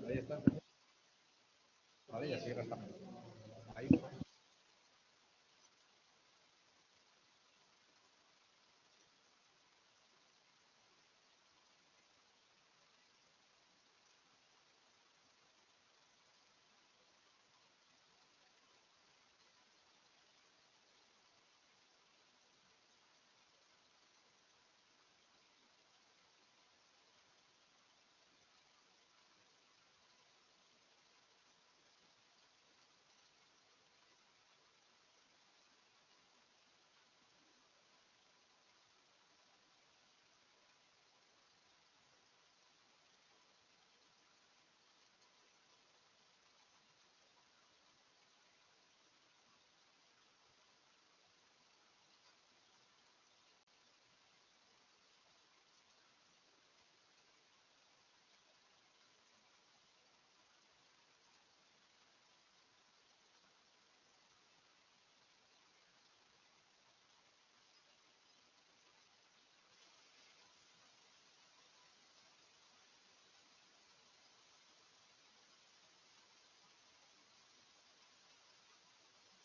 Ahí está. Vale, ya sigue gastando. Ahí.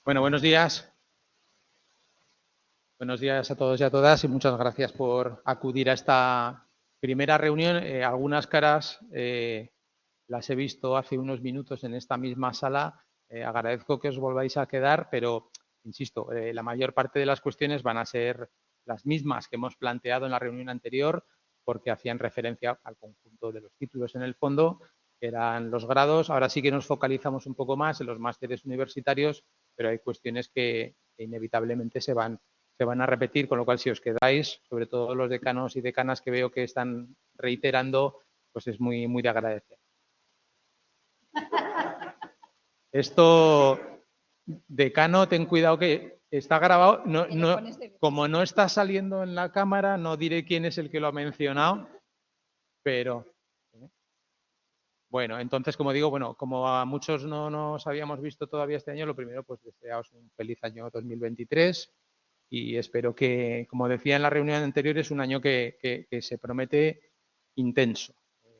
Bueno, buenos días. Buenos días a todos y a todas y muchas gracias por acudir a esta primera reunión. Algunas caras las he visto hace unos minutos en esta misma sala. Agradezco que os volváis a quedar, pero insisto, la mayor parte de las cuestiones van a ser las mismas que hemos planteado en la reunión anterior, porque hacían referencia al conjunto de los títulos en el fondo, que eran los grados. Ahora sí que nos focalizamos un poco más en los másteres universitarios, pero hay cuestiones que inevitablemente se van a repetir, con lo cual si os quedáis, sobre todo los decanos y decanas que veo que están reiterando, pues es muy, muy de agradecer. Esto, decano, ten cuidado que está grabado. Como no está saliendo en la cámara, no diré quién es el que lo ha mencionado, pero bueno, entonces, como digo, bueno, como a muchos no nos habíamos visto todavía este año, lo primero, pues deseaos un feliz año 2023 y espero que, como decía en la reunión anterior, es un año que se promete intenso.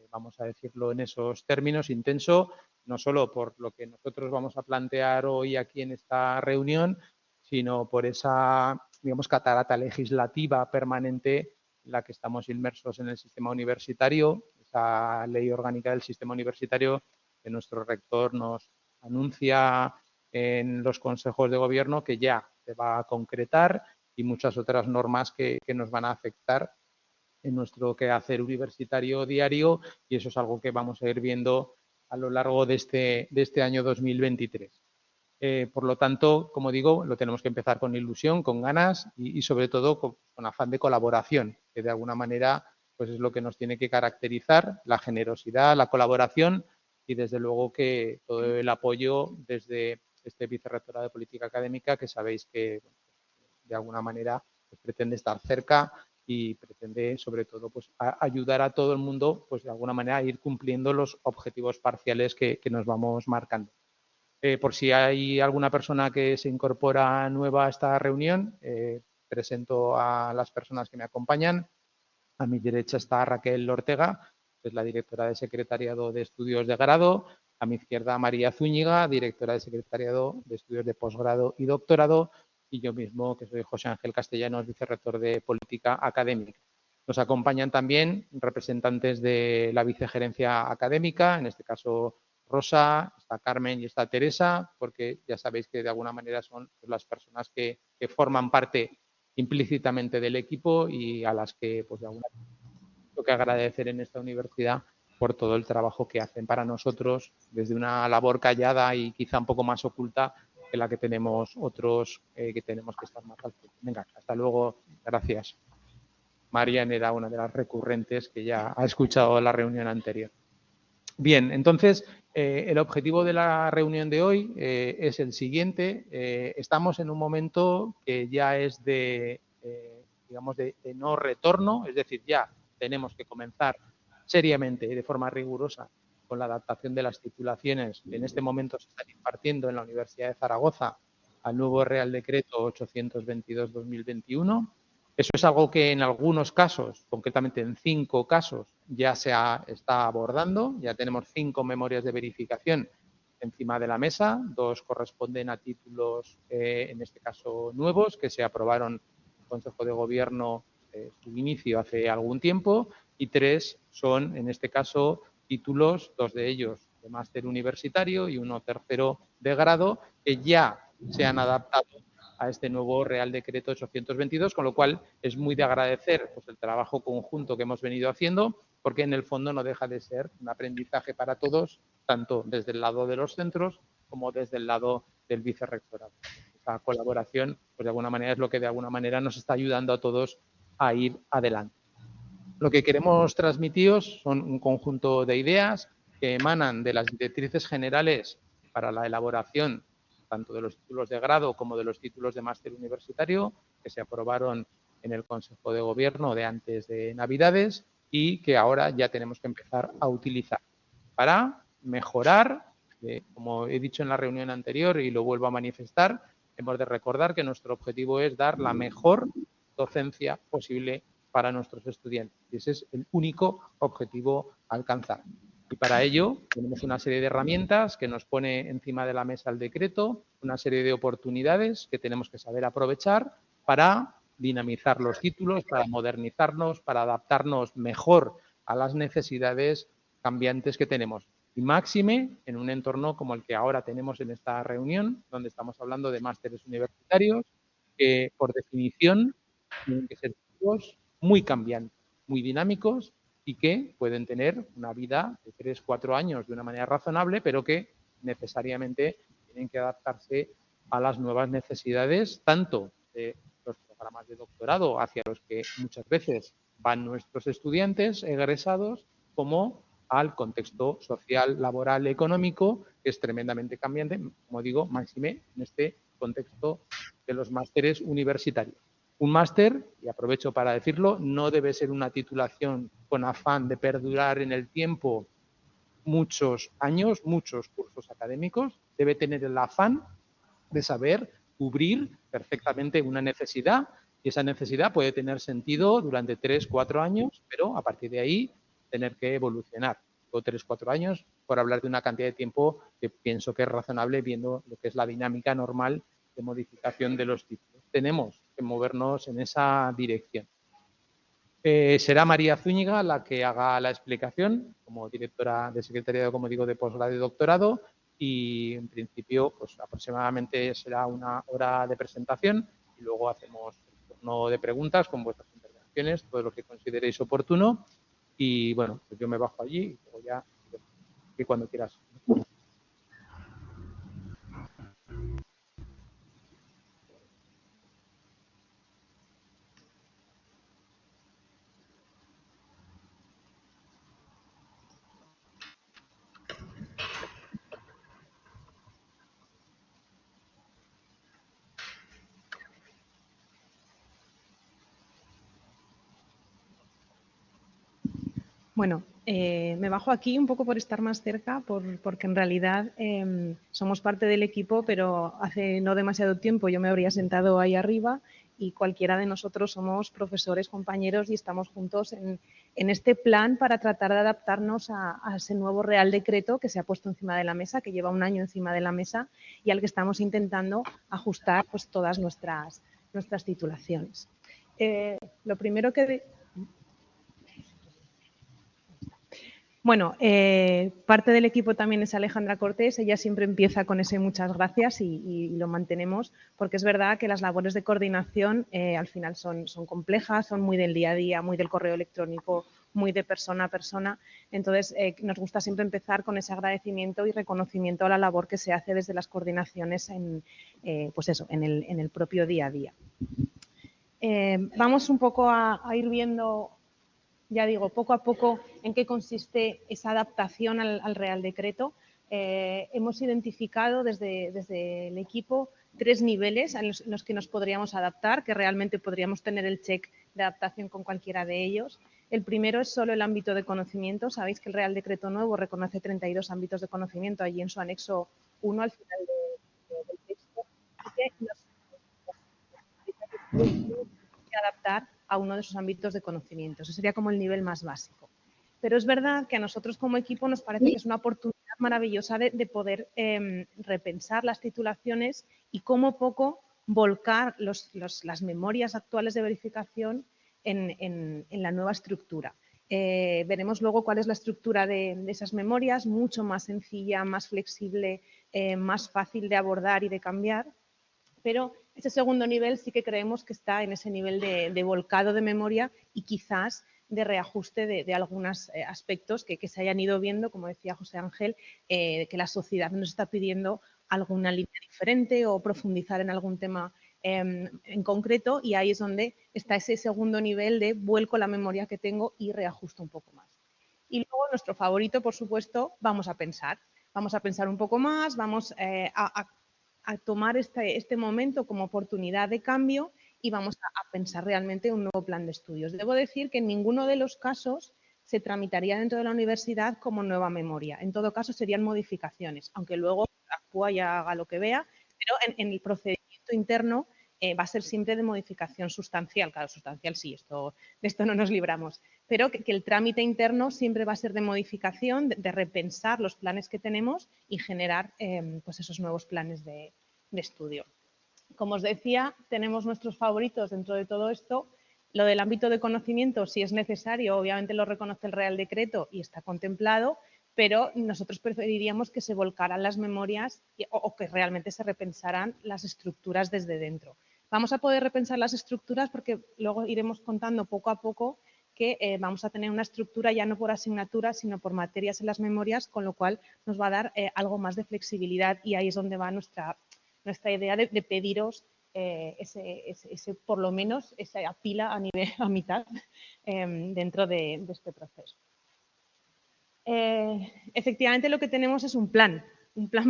Vamos a decirlo en esos términos, intenso, no solo por lo que nosotros vamos a plantear hoy aquí en esta reunión, sino por esa, digamos, catarata legislativa permanente en la que estamos inmersos en el sistema universitario, esa ley orgánica del sistema universitario que nuestro rector nos anuncia en los consejos de gobierno que ya se va a concretar y muchas otras normas que nos van a afectar en nuestro quehacer universitario diario y eso es algo que vamos a ir viendo a lo largo de este año 2023. Por lo tanto, como digo, lo tenemos que empezar con ilusión, con ganas y sobre todo con afán de colaboración, que de alguna manera pues es lo que nos tiene que caracterizar, la generosidad, la colaboración y desde luego que todo el apoyo desde este Vicerrectorado de Política Académica, que sabéis que de alguna manera pues, pretende estar cerca y pretende sobre todo pues ayudar a todo el mundo pues de alguna manera a ir cumpliendo los objetivos parciales que nos vamos marcando. Por si hay alguna persona que se incorpora nueva a esta reunión, presento a las personas que me acompañan. A mi derecha está Raquel Ortega, que es la directora de Secretariado de Estudios de Grado. A mi izquierda, María Zúñiga, directora de Secretariado de Estudios de Posgrado y Doctorado, y yo mismo, que soy José Ángel Castellanos, vicerrector de Política Académica. Nos acompañan también representantes de la vicegerencia académica, en este caso Rosa, está Carmen y está Teresa, porque ya sabéis que de alguna manera son las personas que forman parte implícitamente del equipo y a las que pues de alguna manera tengo que agradecer en esta universidad por todo el trabajo que hacen para nosotros desde una labor callada y quizá un poco más oculta que la que tenemos otros que tenemos que estar más al frente. Venga, hasta luego, gracias. Marian era una de las recurrentes que ya ha escuchado la reunión anterior. Bien, entonces el objetivo de la reunión de hoy es el siguiente. Estamos en un momento que ya es digamos, de no retorno, es decir, ya tenemos que comenzar seriamente y de forma rigurosa con la adaptación de las titulaciones que en este momento se están impartiendo en la Universidad de Zaragoza al nuevo Real Decreto 822-2021. Eso es algo que en algunos casos, concretamente en 5 casos, ya está abordando. Ya tenemos 5 memorias de verificación encima de la mesa. 2 corresponden a títulos, en este caso, nuevos, que se aprobaron en el Consejo de Gobierno su inicio hace algún tiempo, y 3 son, en este caso, títulos, 2 de ellos de máster universitario y uno tercero de grado, que ya se han adaptado a este nuevo Real Decreto 822, con lo cual es muy de agradecer pues, el trabajo conjunto que hemos venido haciendo, porque en el fondo no deja de ser un aprendizaje para todos, tanto desde el lado de los centros como desde el lado del vicerrectorado. Esa colaboración, pues de alguna manera, es lo que de alguna manera nos está ayudando a todos a ir adelante. Lo que queremos transmitiros son un conjunto de ideas que emanan de las directrices generales para la elaboración tanto de los títulos de grado como de los títulos de máster universitario, que se aprobaron en el Consejo de Gobierno de antes de Navidades y que ahora ya tenemos que empezar a utilizar para mejorar, como he dicho en la reunión anterior y lo vuelvo a manifestar, hemos de recordar que nuestro objetivo es dar la mejor docencia posible para nuestros estudiantes. Y ese es el único objetivo a alcanzar. Y para ello tenemos una serie de herramientas que nos pone encima de la mesa el decreto, una serie de oportunidades que tenemos que saber aprovechar para dinamizar los títulos, para modernizarnos, para adaptarnos mejor a las necesidades cambiantes que tenemos. Y máxime en un entorno como el que ahora tenemos en esta reunión, donde estamos hablando de másteres universitarios, que por definición tienen que ser títulos muy cambiantes, muy dinámicos y que pueden tener una vida de 3-4 años de una manera razonable, pero que necesariamente tienen que adaptarse a las nuevas necesidades, tanto de los programas de doctorado hacia los que muchas veces van nuestros estudiantes egresados, como al contexto social, laboral, económico, que es tremendamente cambiante, como digo, máxime en este contexto de los másteres universitarios. Un máster, y aprovecho para decirlo, no debe ser una titulación con afán de perdurar en el tiempo muchos años, muchos cursos académicos. Debe tener el afán de saber cubrir perfectamente una necesidad, y esa necesidad puede tener sentido durante 3-4 años, pero a partir de ahí tener que evolucionar. O 3-4 años, por hablar de una cantidad de tiempo que pienso que es razonable viendo lo que es la dinámica normal de modificación de los títulos. Tenemos que movernos en esa dirección. Será María Zúñiga la que haga la explicación como directora de Secretariado, como digo, de posgrado y doctorado, y en principio pues aproximadamente será 1 hora de presentación y luego hacemos el turno de preguntas con vuestras intervenciones, todo lo que consideréis oportuno, y bueno, pues yo me bajo allí y luego ya que cuando quieras. Bueno, me bajo aquí un poco por estar más cerca, porque en realidad somos parte del equipo, pero hace no demasiado tiempo yo me habría sentado ahí arriba y cualquiera de nosotros somos profesores, compañeros y estamos juntos en este plan para tratar de adaptarnos a ese nuevo Real Decreto que se ha puesto encima de la mesa, que lleva un año encima de la mesa y al que estamos intentando ajustar pues, todas nuestras titulaciones. Lo primero que... Bueno, parte del equipo también es Alejandra Cortés, ella siempre empieza con ese muchas gracias y lo mantenemos, porque es verdad que las labores de coordinación al final son complejas, son muy del día a día, muy del correo electrónico, muy de persona a persona. Entonces, nos gusta siempre empezar con ese agradecimiento y reconocimiento a la labor que se hace desde las coordinaciones pues eso, en el propio día a día. Vamos un poco a ir viendo, ya digo, poco a poco en qué consiste esa adaptación al Real Decreto. Hemos identificado desde el equipo 3 niveles en los que nos podríamos adaptar, que realmente podríamos tener el check de adaptación con cualquiera de ellos. El primero es solo el ámbito de conocimiento. Sabéis que el Real Decreto nuevo reconoce 32 ámbitos de conocimiento allí en su anexo 1 al final del texto. Y que adaptar a uno de esos ámbitos de conocimiento. Ese sería como el nivel más básico. Pero es verdad que a nosotros como equipo nos parece que es una oportunidad maravillosa de poder repensar las titulaciones y cómo poco volcar las memorias actuales de verificación en la nueva estructura. Veremos luego cuál es la estructura de esas memorias, mucho más sencilla, más flexible, más fácil de abordar y de cambiar. Pero ese segundo nivel sí que creemos que está en ese nivel de volcado de memoria y quizás de reajuste de algunos aspectos que se hayan ido viendo, como decía José Ángel, que la sociedad nos está pidiendo alguna línea diferente o profundizar en algún tema en concreto, y ahí es donde está ese segundo nivel de vuelco la memoria que tengo y reajusto un poco más. Y luego nuestro favorito, por supuesto, vamos a pensar un poco más, vamos a tomar este momento como oportunidad de cambio y vamos a pensar realmente un nuevo plan de estudios. Debo decir que en ninguno de los casos se tramitaría dentro de la universidad como nueva memoria. En todo caso, serían modificaciones, aunque luego actúa y haga lo que vea, pero en el procedimiento interno va a ser siempre de modificación sustancial. Claro, sustancial sí, de esto no nos libramos, pero que el trámite interno siempre va a ser de modificación, de repensar los planes que tenemos y generar pues esos nuevos planes de estudio. Como os decía, tenemos nuestros favoritos dentro de todo esto. Lo del ámbito de conocimiento, si es necesario, obviamente lo reconoce el Real Decreto y está contemplado, pero nosotros preferiríamos que se volcaran las memorias o que realmente se repensaran las estructuras desde dentro. Vamos a poder repensar las estructuras porque luego iremos contando poco a poco que vamos a tener una estructura ya no por asignatura, sino por materias en las memorias, con lo cual nos va a dar algo más de flexibilidad y ahí es donde va nuestra idea de pediros ese, por lo menos esa pila a mitad dentro de este proceso. Efectivamente lo que tenemos es un plan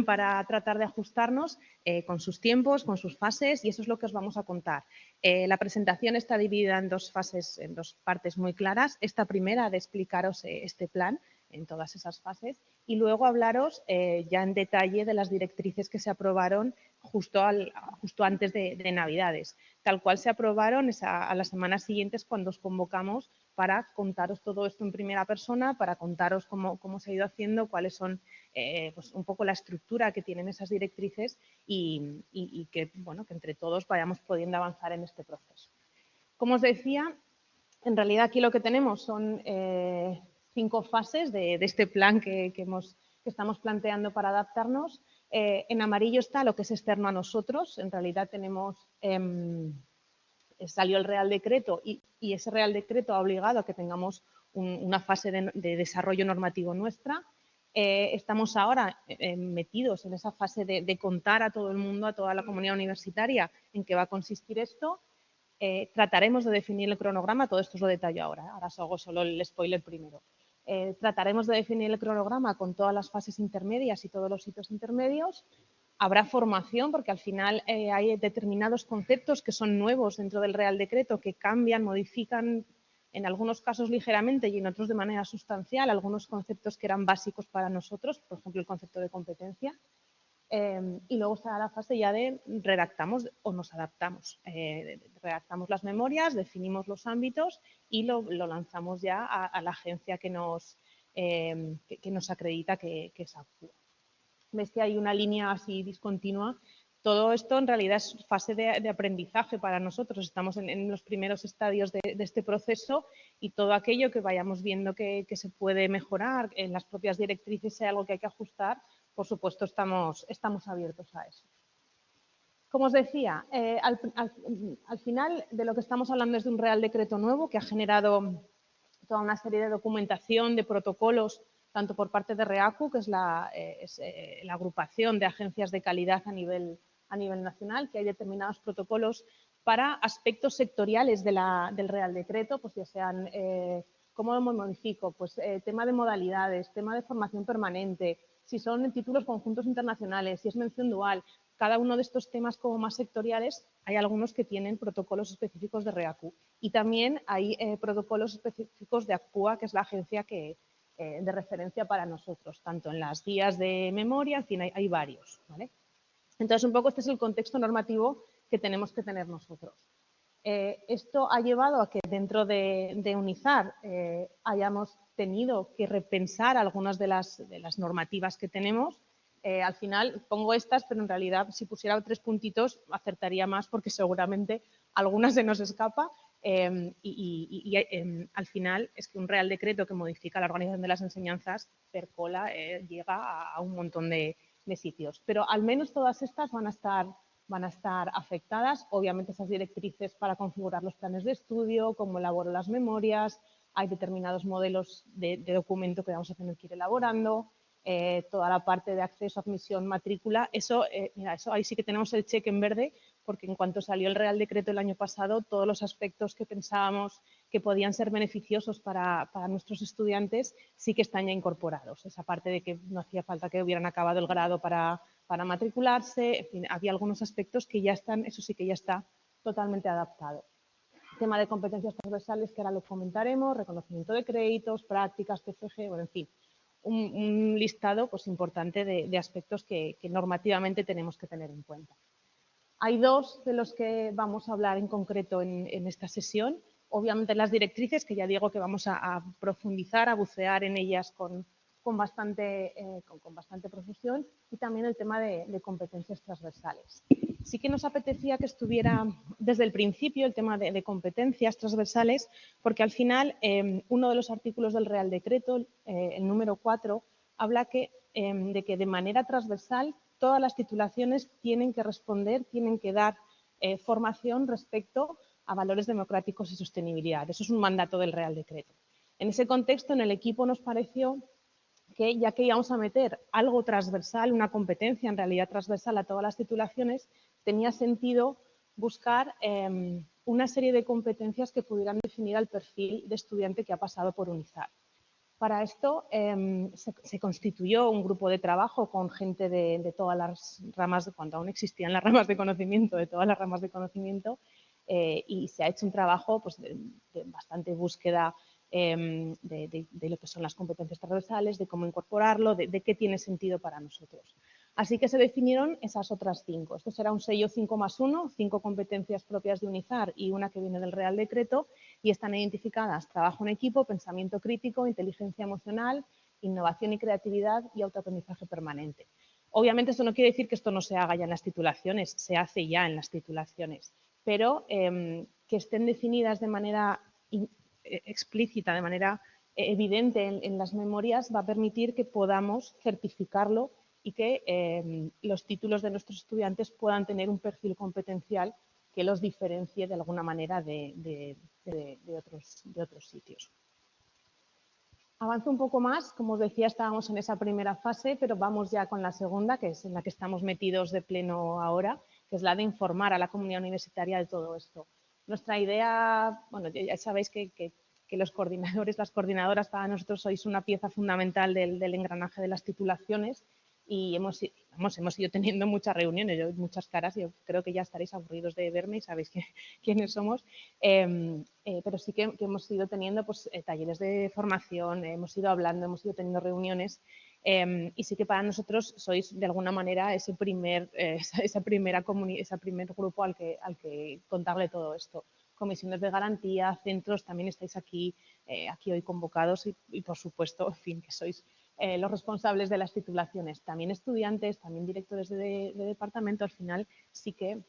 para tratar de ajustarnos con sus tiempos, con sus fases, y eso es lo que os vamos a contar. La presentación está dividida en 2 fases, en 2 partes muy claras. Esta primera de explicaros este plan en todas esas fases y luego hablaros ya en detalle de las directrices que se aprobaron justo antes de Navidades. Tal cual se aprobaron a las semanas siguientes cuando os convocamos para contaros todo esto en primera persona, para contaros cómo se ha ido haciendo, cuáles son pues un poco la estructura que tienen esas directrices y que, bueno, que entre todos vayamos pudiendo avanzar en este proceso. Como os decía, en realidad aquí lo que tenemos son 5 fases de este plan que estamos planteando para adaptarnos. En amarillo está lo que es externo a nosotros. En realidad tenemos... salió el Real Decreto y ese Real Decreto ha obligado a que tengamos una fase de desarrollo normativo nuestra. Estamos ahora metidos en esa fase de contar a todo el mundo, a toda la comunidad universitaria, en qué va a consistir esto. Trataremos de definir el cronograma, todo esto os lo detallo ahora os hago solo el spoiler primero. Trataremos de definir el cronograma con todas las fases intermedias y todos los hitos intermedios. Habrá formación porque al final hay determinados conceptos que son nuevos dentro del Real Decreto que cambian, modifican en algunos casos ligeramente y en otros de manera sustancial algunos conceptos que eran básicos para nosotros, por ejemplo el concepto de competencia. Y luego está la fase ya de redactamos o nos adaptamos. Redactamos las memorias, definimos los ámbitos y lo lanzamos ya a la agencia que nos acredita que es ACUA. Ves que hay una línea así discontinua. Todo esto en realidad es fase de aprendizaje para nosotros. Estamos en los primeros estadios de este proceso y todo aquello que vayamos viendo que se puede mejorar en las propias directrices, sea algo que hay que ajustar, por supuesto estamos abiertos a eso. Como os decía, al final de lo que estamos hablando es de un Real Decreto nuevo que ha generado toda una serie de documentación, de protocolos, tanto por parte de REACU, que es la agrupación de agencias de calidad a nivel nacional, que hay determinados protocolos para aspectos sectoriales del Real Decreto, pues ya sean, ¿cómo lo modifico? Pues tema de modalidades, tema de formación permanente, si son títulos conjuntos internacionales, si es mención dual. Cada uno de estos temas como más sectoriales, hay algunos que tienen protocolos específicos de REACU y también hay protocolos específicos de ACUA, que es la agencia de referencia para nosotros, tanto en las guías de memoria, en fin, hay varios, ¿vale? Entonces, un poco este es el contexto normativo que tenemos que tener nosotros. Esto ha llevado a que dentro de UNIZAR hayamos tenido que repensar algunas de las normativas que tenemos. Al final pongo estas, pero en realidad si pusiera 3 puntitos acertaría más porque seguramente alguna se nos escapa. Al final es que un Real Decreto que modifica la organización de las enseñanzas percola, llega a un montón de sitios. Pero al menos todas estas van a estar afectadas. Obviamente esas directrices para configurar los planes de estudio, cómo elaboro las memorias, hay determinados modelos de documento que vamos a tener que ir elaborando, toda la parte de acceso, admisión, matrícula, mira, eso ahí sí que tenemos el cheque en verde, porque en cuanto salió el Real Decreto el año pasado, todos los aspectos que pensábamos que podían ser beneficiosos para nuestros estudiantes sí que están ya incorporados. Esa parte de que no hacía falta que hubieran acabado el grado para matricularse, en fin, había algunos aspectos que ya están, eso sí que ya está totalmente adaptado. Tema de competencias transversales, que ahora lo comentaremos, reconocimiento de créditos, prácticas, TFG, bueno, en fin, un listado pues, importante de aspectos que normativamente tenemos que tener en cuenta. Hay dos de los que vamos a hablar en concreto en esta sesión. Obviamente las directrices, que ya digo que vamos a profundizar, a bucear en ellas con bastante profusión, y también el tema de competencias transversales. Sí que nos apetecía que estuviera desde el principio el tema de competencias transversales, porque al final uno de los artículos del Real Decreto, el número 4, habla de que de manera transversal todas las titulaciones tienen que responder, tienen que dar formación respecto a valores democráticos y sostenibilidad. Eso es un mandato del Real Decreto. En ese contexto, en el equipo nos pareció que ya que íbamos a meter algo transversal, una competencia en realidad transversal a todas las titulaciones, tenía sentido buscar una serie de competencias que pudieran definir al perfil de estudiante que ha pasado por UNIZAR. Para esto se constituyó un grupo de trabajo con gente de todas las ramas, cuando aún existían las ramas de conocimiento, de todas las ramas de conocimiento, y se ha hecho un trabajo pues, de bastante búsqueda de lo que son las competencias transversales, de cómo incorporarlo, de qué tiene sentido para nosotros. Así que se definieron esas otras 5. Esto será un sello 5+1, 5 competencias propias de UNIZAR y una que viene del Real Decreto, y están identificadas trabajo en equipo, pensamiento crítico, inteligencia emocional, innovación y creatividad y autoaprendizaje permanente. Obviamente esto no quiere decir que esto no se haga ya en las titulaciones, se hace ya en las titulaciones, pero que estén definidas de manera explícita, de manera evidente en las memorias, va a permitir que podamos certificarlo y que los títulos de nuestros estudiantes puedan tener un perfil competencial que los diferencie de alguna manera de otros sitios. Avanzo un poco más, como os decía, estábamos en esa primera fase, pero vamos ya con la segunda, que es en la que estamos metidos de pleno ahora, que es la de informar a la comunidad universitaria de todo esto. Nuestra idea, bueno, ya sabéis que los coordinadores, las coordinadoras para nosotros sois una pieza fundamental del engranaje de las titulaciones y hemos ido teniendo muchas reuniones, muchas caras, yo creo que ya estaréis aburridos de verme y sabéis quiénes somos, pero sí que hemos ido teniendo pues, talleres de formación, hemos ido hablando, hemos ido teniendo reuniones Y sí que para nosotros sois de alguna manera ese primer grupo al que contarle todo esto. Comisiones de garantía, centros, también estáis aquí hoy convocados y por supuesto, en fin, que sois los responsables de las titulaciones. También estudiantes, también directores de departamento. Al final sí que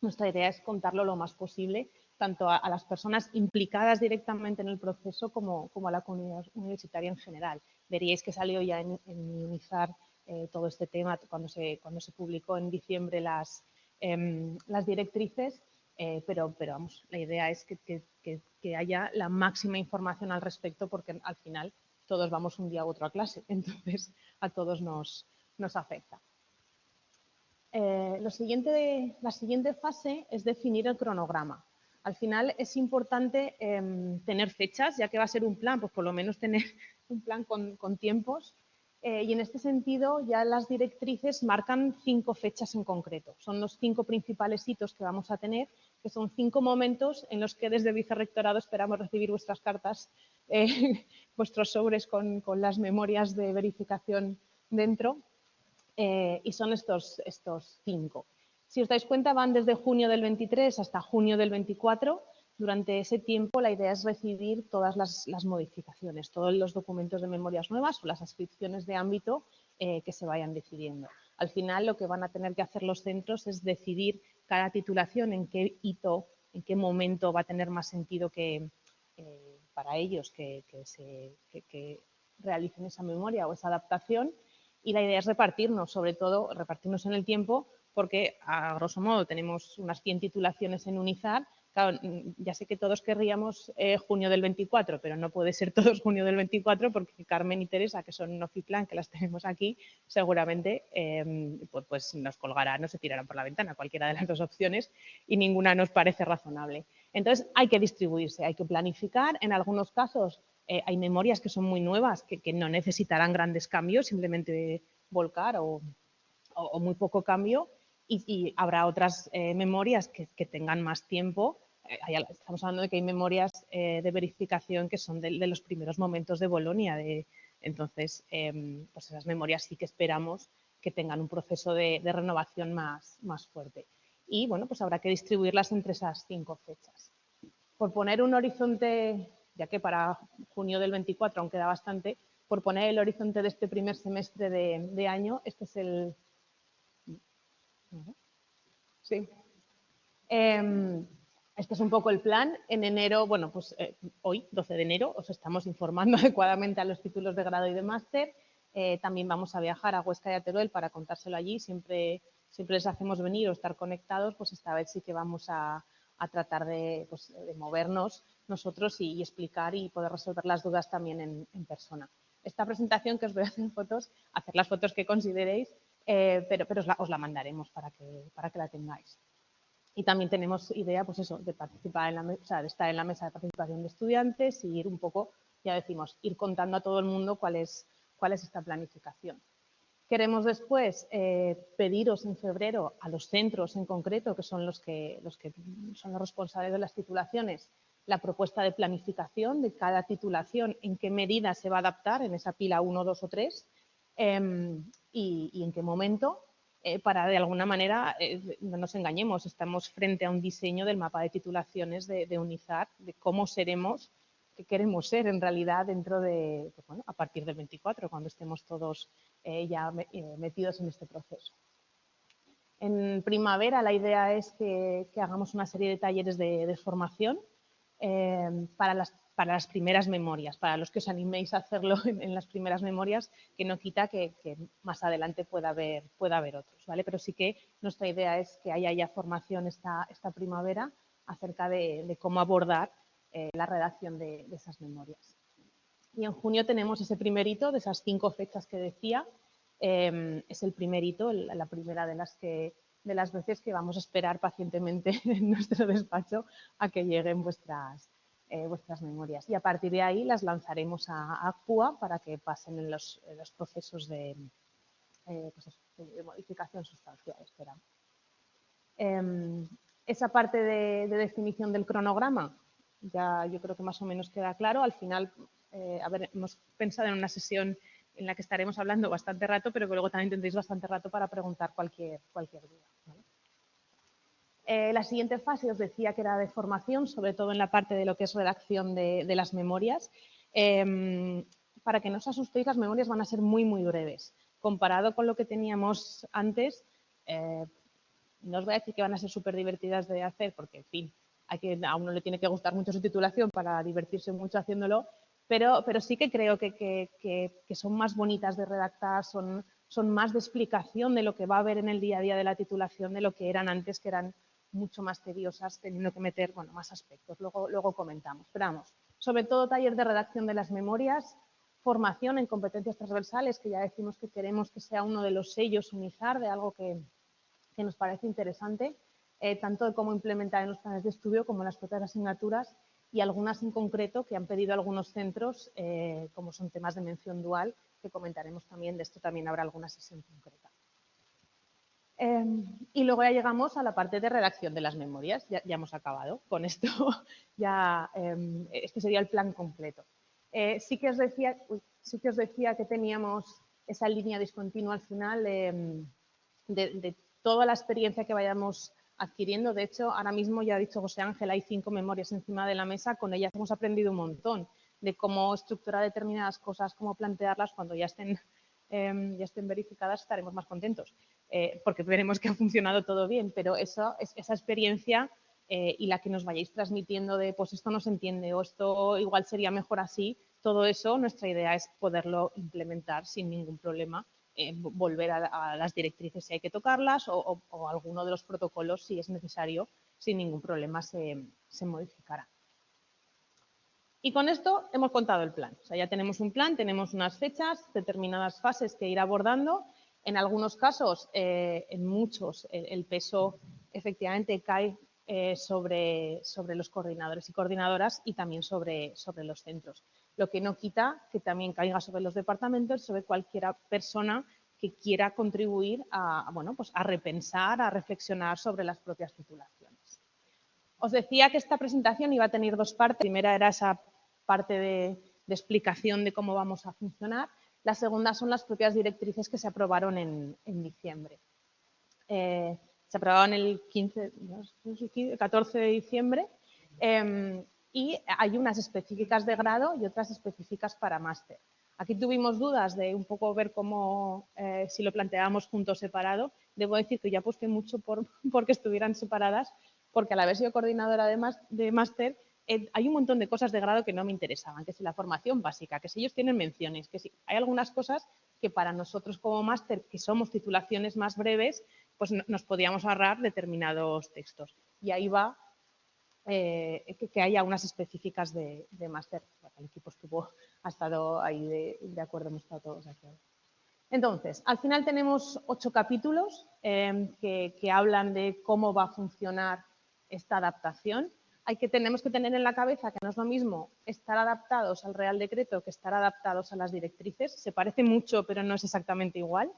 nuestra idea es contarlo lo más posible, tanto a las personas implicadas directamente en el proceso como a la comunidad universitaria en general. Veríais que salió ya en Unizar todo este tema cuando se publicó en diciembre las directrices, pero vamos, la idea es que haya la máxima información al respecto, porque al final todos vamos un día u otro a clase, entonces a todos nos afecta. La siguiente fase es definir el cronograma. Al final es importante tener fechas, ya que va a ser un plan, pues por lo menos tener un plan con tiempos. Y en este sentido ya las directrices marcan 5 fechas en concreto. Son los 5 principales hitos que vamos a tener, que son 5 momentos en los que desde el Vicerrectorado esperamos recibir vuestras cartas, vuestros sobres con las memorias de verificación dentro. Y son estos 5. Si os dais cuenta, van desde junio del 23 hasta junio del 24. Durante ese tiempo la idea es recibir todas las modificaciones, todos los documentos de memorias nuevas o las adscripciones de ámbito que se vayan decidiendo. Al final lo que van a tener que hacer los centros es decidir cada titulación en qué hito, en qué momento va a tener más sentido para ellos que realicen esa memoria o esa adaptación. Y la idea es repartirnos, sobre todo repartirnos en el tiempo, porque a grosso modo tenemos unas 100 titulaciones en Unizar. Claro, ya sé que todos querríamos junio del 24, pero no puede ser todos junio del 24 porque Carmen y Teresa, que son Nofiplan, que las tenemos aquí, seguramente pues nos colgarán, no se tirarán por la ventana, cualquiera de las dos opciones, y ninguna nos parece razonable. Entonces hay que distribuirse, hay que planificar. En algunos casos hay memorias que son muy nuevas, que no necesitarán grandes cambios, simplemente volcar o muy poco cambio, y habrá otras memorias que tengan más tiempo. Estamos hablando de que hay memorias de verificación que son de los primeros momentos de Bolonia. Entonces, pues esas memorias sí que esperamos que tengan un proceso de renovación más fuerte. Y bueno, pues habrá que distribuirlas entre esas 5 fechas. Por poner un horizonte, ya que para junio del 24 aún queda bastante, por poner el horizonte de este primer semestre de año, este es el... Sí. Este es un poco el plan. En enero, bueno, pues hoy, 12 de enero, os estamos informando adecuadamente a los títulos de grado y de máster. También vamos a viajar a Huesca y a Teruel para contárselo allí. Siempre les hacemos venir o estar conectados, pues esta vez sí que vamos a tratar de movernos nosotros y explicar y poder resolver las dudas también en persona. Esta presentación que os voy a hacer las fotos que consideréis, pero os la mandaremos para que la tengáis. Y también tenemos idea, pues eso, de participar de estar en la mesa de participación de estudiantes y ir un poco, ya decimos, ir contando a todo el mundo cuál es esta planificación. Queremos después pediros en febrero a los centros en concreto, que son los que son los responsables de las titulaciones, la propuesta de planificación de cada titulación, en qué medida se va a adaptar en esa pila 1, 2 o 3 y en qué momento. Para de alguna manera, no nos engañemos, estamos frente a un diseño del mapa de titulaciones de Unizar, de cómo seremos, qué queremos ser en realidad dentro de, pues bueno, a partir del 24, cuando estemos todos ya metidos en este proceso. En primavera la idea es que hagamos una serie de talleres de formación para las primeras memorias, para los que os animéis a hacerlo en las primeras memorias, que no quita que más adelante pueda haber otros, ¿vale? Pero sí que nuestra idea es que haya ya formación esta primavera acerca de cómo abordar la redacción de esas memorias. Y en junio tenemos ese primer hito de esas 5 fechas que decía. Es el primer hito, la primera de las veces que vamos a esperar pacientemente en nuestro despacho a que lleguen vuestras memorias. Y a partir de ahí las lanzaremos a ACPUA para que pasen en los procesos de modificación sustancial, esperamos. Esa parte de definición del cronograma, ya yo creo que más o menos queda claro. Al final, hemos pensado en una sesión en la que estaremos hablando bastante rato, pero que luego también tendréis bastante rato para preguntar cualquier duda, ¿vale? La siguiente fase os decía que era de formación, sobre todo en la parte de lo que es redacción de las memorias. Para que no os asustéis, las memorias van a ser muy, muy breves. Comparado con lo que teníamos antes, no os voy a decir que van a ser súper divertidas de hacer, porque, en fin, a uno le tiene que gustar mucho su titulación para divertirse mucho haciéndolo, pero sí que creo que son más bonitas de redactar, son más de explicación de lo que va a haber en el día a día de la titulación de lo que eran antes, que eran mucho más tediosas, teniendo que meter, bueno, más aspectos. Luego comentamos. Pero vamos, sobre todo taller de redacción de las memorias, formación en competencias transversales, que ya decimos que queremos que sea uno de los sellos unizar de algo que nos parece interesante, tanto de cómo implementar en los planes de estudio como en las propias asignaturas, y algunas en concreto que han pedido algunos centros, como son temas de mención dual, que comentaremos también. De esto también habrá alguna sesión concreta. Y luego ya llegamos a la parte de redacción de las memorias. Ya hemos acabado con esto. Este sería el plan completo. Sí que os decía que teníamos esa línea discontinua al final de toda la experiencia que vayamos adquiriendo. De hecho, ahora mismo, ya ha dicho José Ángel, hay 5 memorias encima de la mesa. Con ellas hemos aprendido un montón de cómo estructurar determinadas cosas, cómo plantearlas. Cuando ya estén verificadas, estaremos más contentos, porque veremos que ha funcionado todo bien. Pero esa experiencia y la que nos vayáis transmitiendo de, pues esto no se entiende o esto igual sería mejor así, todo eso, nuestra idea es poderlo implementar sin ningún problema. Volver a las directrices si hay que tocarlas o alguno de los protocolos, si es necesario, sin ningún problema se modificará. Y con esto hemos contado el plan. O sea, ya tenemos un plan, tenemos unas fechas, determinadas fases que ir abordando. En algunos casos, en muchos, el peso efectivamente cae sobre los coordinadores y coordinadoras y también sobre los centros. Lo que no quita que también caiga sobre los departamentos, sobre cualquier persona que quiera contribuir bueno, pues a repensar, a reflexionar sobre las propias titulaciones. Os decía que esta presentación iba a tener 2 partes. La primera era esa parte de explicación de cómo vamos a funcionar. La segunda son las propias directrices que se aprobaron en diciembre. Se aprobaron el 14 de diciembre y hay unas específicas de grado y otras específicas para máster. Aquí tuvimos dudas de un poco ver cómo, si lo planteábamos juntos separado. Debo decir que yo aposté mucho por que estuvieran separadas, porque al haber sido coordinadora de máster, hay un montón de cosas de grado que no me interesaban, que si la formación básica, que si ellos tienen menciones, que si hay algunas cosas que para nosotros como máster, que somos titulaciones más breves, pues nos podíamos ahorrar determinados textos. Y ahí va que haya unas específicas de máster. El equipo ha estado ahí de acuerdo, hemos estado todos de acuerdo. Entonces, al final tenemos 8 capítulos que hablan de cómo va a funcionar esta adaptación. Tenemos que tener en la cabeza que no es lo mismo estar adaptados al Real Decreto que estar adaptados a las directrices. Se parece mucho, pero no es exactamente igual.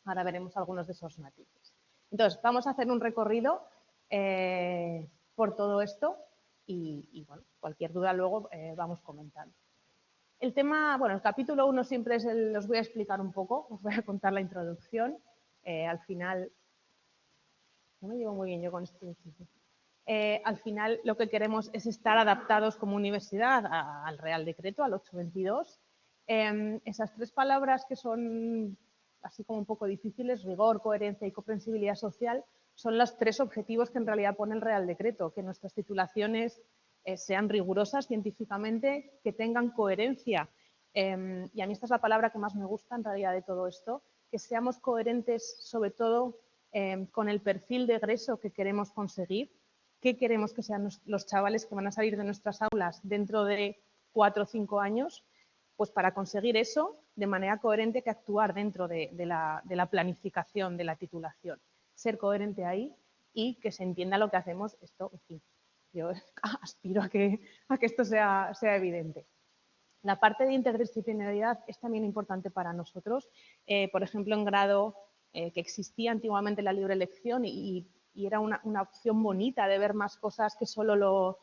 Ahora veremos algunos de esos matices. Entonces, vamos a hacer un recorrido por todo esto y bueno, cualquier duda luego vamos comentando. El tema, bueno, el capítulo 1 siempre es os voy a explicar un poco, os voy a contar la introducción. Al final, no me llevo muy bien yo con este equipo. Al final lo que queremos es estar adaptados como universidad al Real Decreto, al 822. Esas 3 palabras que son así como un poco difíciles, rigor, coherencia y comprensibilidad social, son los 3 objetivos que en realidad pone el Real Decreto, que nuestras titulaciones sean rigurosas científicamente, que tengan coherencia. Y a mí esta es la palabra que más me gusta en realidad de todo esto, que seamos coherentes sobre todo con el perfil de egreso que queremos conseguir, qué queremos que sean los chavales que van a salir de nuestras aulas dentro de 4 o 5 años, pues para conseguir eso, de manera coherente, que actuar dentro de la planificación de la titulación. Ser coherente ahí y que se entienda lo que hacemos. Esto, en fin, yo aspiro a que esto sea evidente. La parte de interdisciplinaridad es también importante para nosotros. Por ejemplo, en grado que existía antiguamente la libre elección y era una opción bonita de ver más cosas que solo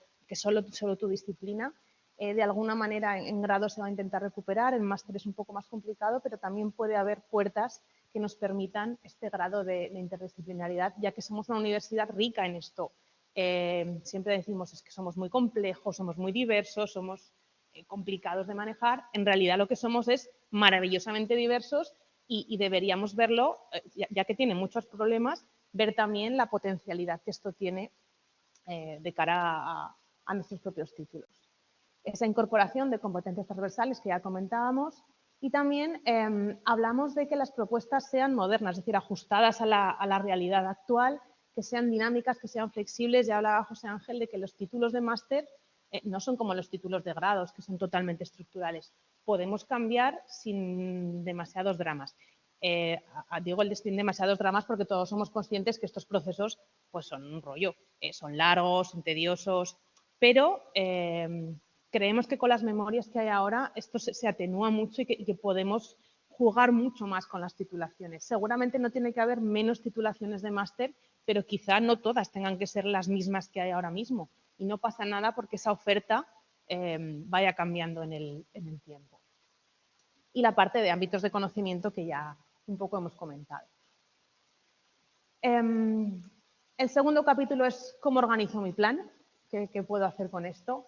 tu disciplina. de alguna manera en grado se va a intentar recuperar, en máster es un poco más complicado, pero también puede haber puertas que nos permitan este grado de interdisciplinaridad, ya que somos una universidad rica en esto. Siempre decimos es que somos muy complejos, somos muy diversos, somos complicados de manejar. En realidad lo que somos es maravillosamente diversos y deberíamos verlo, ya que tiene muchos problemas, ver también la potencialidad que esto tiene de cara a nuestros propios títulos. Esa incorporación de competencias transversales que ya comentábamos y también hablamos de que las propuestas sean modernas, es decir, ajustadas a la realidad actual, que sean dinámicas, que sean flexibles. Ya hablaba José Ángel de que los títulos de máster no son como los títulos de grados, que son totalmente estructurales. Podemos cambiar sin demasiados dramas. Digo sin demasiados dramas porque todos somos conscientes que estos procesos pues, son un rollo, son largos, son tediosos, pero creemos que con las memorias que hay ahora esto se atenúa mucho y que podemos jugar mucho más con las titulaciones. Seguramente no tiene que haber menos titulaciones de máster, pero quizá no todas tengan que ser las mismas que hay ahora mismo. Y no pasa nada porque esa oferta vaya cambiando en el tiempo. Y la parte de ámbitos de conocimiento que ya un poco hemos comentado. El segundo capítulo es cómo organizo mi plan, qué puedo hacer con esto.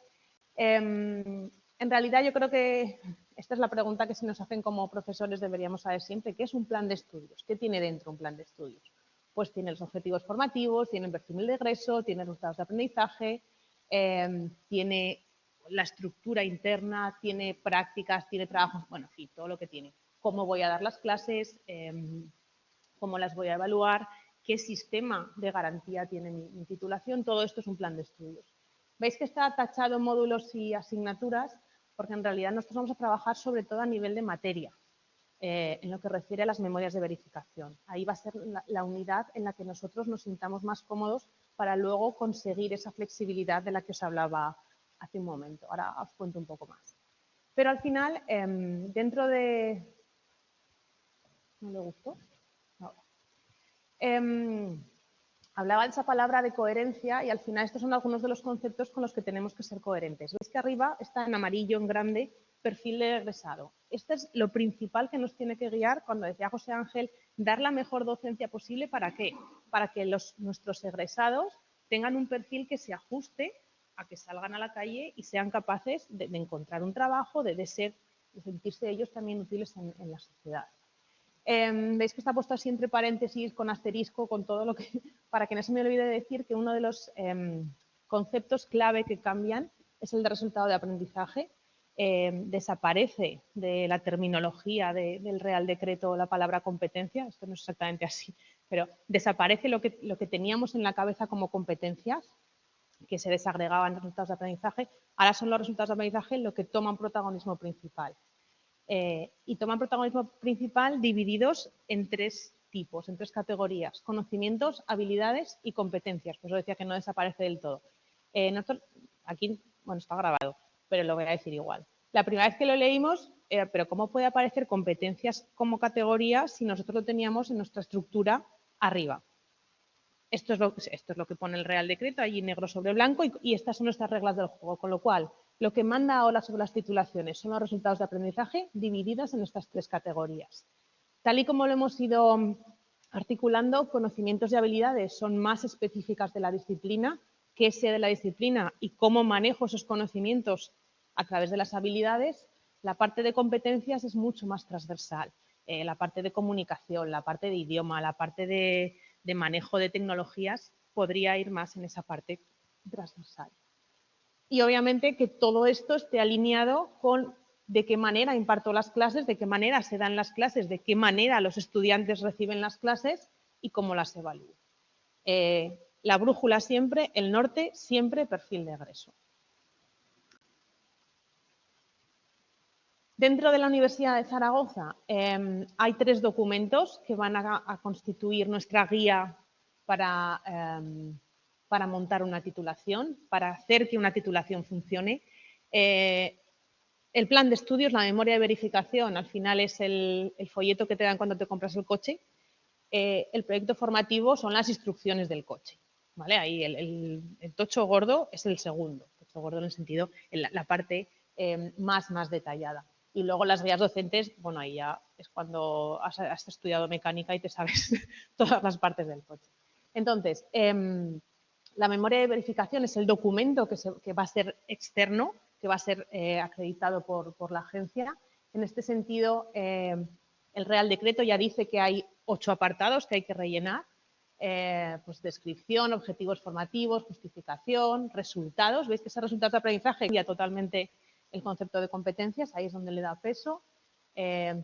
En realidad yo creo que esta es la pregunta que si nos hacen como profesores deberíamos saber siempre, ¿qué es un plan de estudios? ¿Qué tiene dentro un plan de estudios? Pues tiene los objetivos formativos, tiene el perfil de egreso, tiene resultados de aprendizaje, tiene la estructura interna, tiene prácticas, tiene trabajos, bueno, en fin, todo lo que tiene. Cómo voy a dar las clases, cómo las voy a evaluar, qué sistema de garantía tiene mi titulación, todo esto es un plan de estudios. Veis que está tachado en módulos y asignaturas porque en realidad nosotros vamos a trabajar sobre todo a nivel de materia, en lo que refiere a las memorias de verificación. Ahí va a ser la unidad en la que nosotros nos sintamos más cómodos para luego conseguir esa flexibilidad de la que os hablaba hace un momento. Ahora os cuento un poco más. Pero al final, dentro de... ¿No le gustó? No. Hablaba de esa palabra de coherencia y al final estos son algunos de los conceptos con los que tenemos que ser coherentes. Veis que arriba está en amarillo, en grande, perfil de egresado. Este es lo principal que nos tiene que guiar cuando decía José Ángel, dar la mejor docencia posible. ¿Para qué? Para que nuestros egresados tengan un perfil que se ajuste a que salgan a la calle y sean capaces de encontrar un trabajo, de sentirse ellos también útiles en la sociedad. Veis que está puesto así entre paréntesis, con asterisco, con todo lo que... Para que no se me olvide decir que uno de los conceptos clave que cambian es el de resultado de aprendizaje. Desaparece de la terminología del Real Decreto la palabra competencia, esto no es exactamente así, pero desaparece lo que teníamos en la cabeza como competencias, que se desagregaban resultados de aprendizaje, ahora son los resultados de aprendizaje lo que toman protagonismo principal. Y toman protagonismo principal divididos en tres tipos, en tres categorías: conocimientos, habilidades y competencias. Por eso decía que no desaparece del todo. Nosotros, aquí, bueno, está grabado, pero lo voy a decir igual. La primera vez que lo leímos, pero ¿cómo puede aparecer competencias como categoría si nosotros lo teníamos en nuestra estructura arriba? Esto es lo que pone el Real Decreto, allí negro sobre blanco, y estas son nuestras reglas del juego, con lo cual lo que manda ahora sobre las titulaciones son los resultados de aprendizaje divididos en estas tres categorías. Tal y como lo hemos ido articulando, conocimientos y habilidades son más específicas de la disciplina, qué sé de la disciplina y cómo manejo esos conocimientos a través de las habilidades. La parte de competencias es mucho más transversal. La parte de comunicación, la parte de idioma, la parte de manejo de tecnologías podría ir más en esa parte transversal. Y obviamente que todo esto esté alineado con de qué manera imparto las clases, de qué manera se dan las clases, de qué manera los estudiantes reciben las clases y cómo las evalúo. La brújula siempre, el norte siempre, perfil de egreso. Dentro de la Universidad de Zaragoza hay tres documentos que van a constituir nuestra guía para montar una titulación, para hacer que una titulación funcione. El plan de estudios, la memoria de verificación, al final es el folleto que te dan cuando te compras el coche. El proyecto formativo son las instrucciones del coche. ¿Vale? Ahí el tocho gordo es el segundo. El tocho gordo en el sentido, la parte más detallada. Y luego las guías docentes, bueno, ahí ya es cuando has estudiado mecánica y te sabes todas las partes del coche. Entonces, la memoria de verificación es el documento que va a ser externo, que va a ser acreditado por la agencia. En este sentido, el Real Decreto ya dice que hay 8 apartados que hay que rellenar. Pues descripción, objetivos formativos, justificación, resultados. Veis que ese resultado de aprendizaje cambia totalmente el concepto de competencias, ahí es donde le da peso.